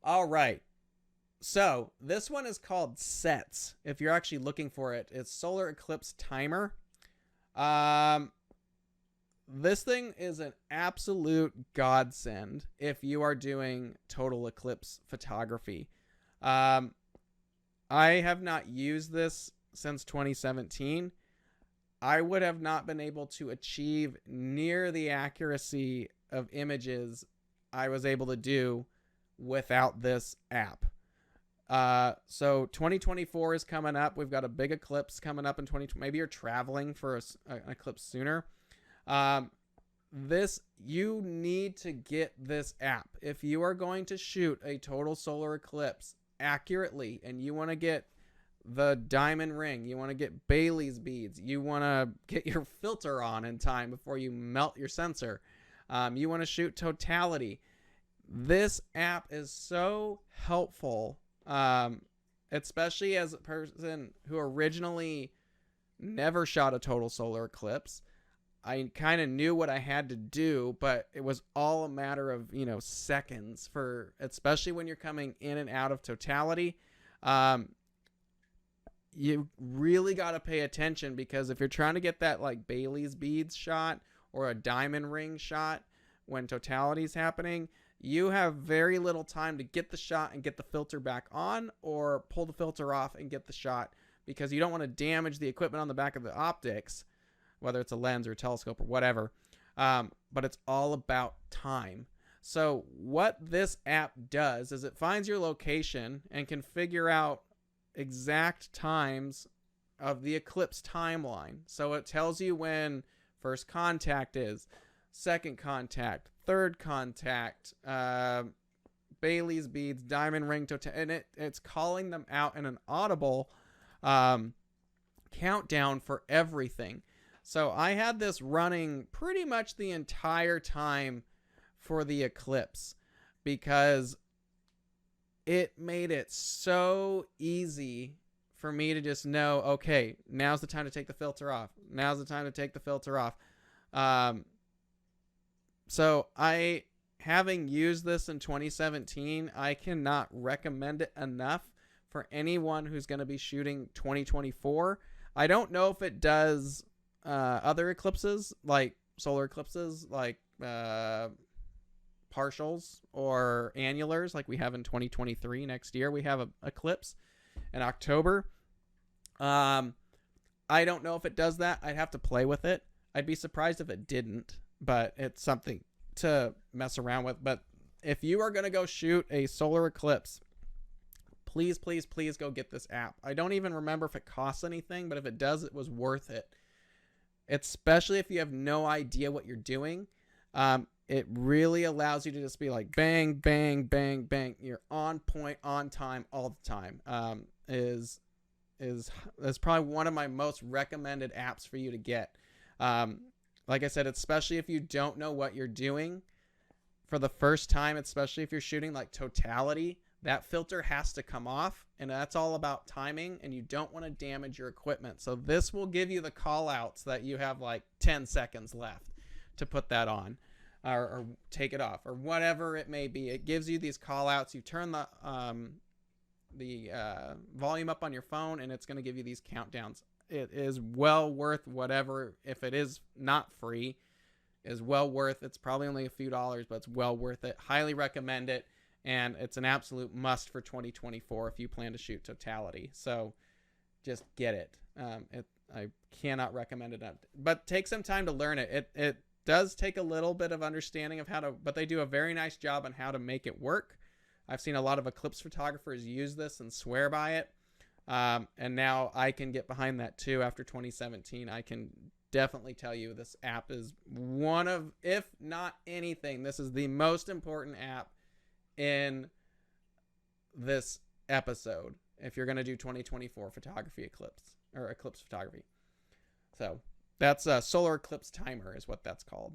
All right. So this one is called Sets. If you're actually looking for it, it's Solar Eclipse Timer. Um, this thing is an absolute godsend if you are doing total eclipse photography. Um, I have not used this since 2017. I would have not been able to achieve near the accuracy of images I was able to do without this app. So 2024 is coming up. We've got a big eclipse coming up in 2020. Maybe you're traveling for an eclipse sooner. Um, this you need to get this app if you are going to shoot a total solar eclipse accurately, and you want to get the diamond ring, you want to get Bailey's beads, you want to get your filter on in time before you melt your sensor, you want to shoot totality. This app is so helpful, especially as a person who originally never shot a total solar eclipse. I kind of knew what I had to do, but it was all a matter of, seconds for, especially when you're coming in and out of totality. You really got to pay attention, because if you're trying to get that like Bailey's beads shot or a diamond ring shot when totality is happening, you have very little time to get the shot and get the filter back on, or pull the filter off and get the shot, because you don't want to damage the equipment on the back of the optics, whether it's a lens or a telescope or whatever. But it's all about time. So what this app does is it finds your location and can figure out exact times of the eclipse timeline. So it tells you when first contact is, second contact, third contact, Bailey's beads, diamond ring, and it's calling them out in an audible countdown for everything. So I had this running pretty much the entire time for the eclipse, because it made it so easy for me to just know, okay, now's the time to take the filter off. Now's the time to take the filter off. So having used this in 2017, I cannot recommend it enough for anyone who's going to be shooting 2024. I don't know if it does other eclipses, like solar eclipses, like partials or annulars, like we have in 2023. Next year we have a eclipse in October. I don't know if it does that. I'd have to play with it. I'd be surprised if it didn't, but it's something to mess around with. But if you are going to go shoot a solar eclipse, please go get this app. I don't even remember if it costs anything, but if it does, it was worth it, especially if you have no idea what you're doing. It really allows you to just be like bang, bang, bang, bang. You're on point, on time, all the time. Is probably one of my most recommended apps for you to get. Like I said, especially if you don't know what you're doing for the first time, especially if you're shooting like totality, that filter has to come off, and that's all about timing, and you don't want to damage your equipment. So this will give you the call outs that you have like 10 seconds left to put that on, or take it off, or whatever it may be. It gives you these call outs. You turn the volume up on your phone, and it's going to give you these countdowns. It is well worth whatever. If it is not free, is well worth. It's probably only a few dollars, but it's well worth it. Highly recommend it. And it's an absolute must for 2024 if you plan to shoot totality. So just get it. I cannot recommend it enough. But take some time to learn it. It does take a little bit of understanding of how to, but they do a very nice job on how to make it work. I've seen a lot of eclipse photographers use this and swear by it. And now I can get behind that too. After 2017, I can definitely tell you this app is one of, if not anything, this is the most important app in this episode if you're going to do 2024 photography eclipse, or eclipse photography. So that's a solar eclipse timer is what that's called.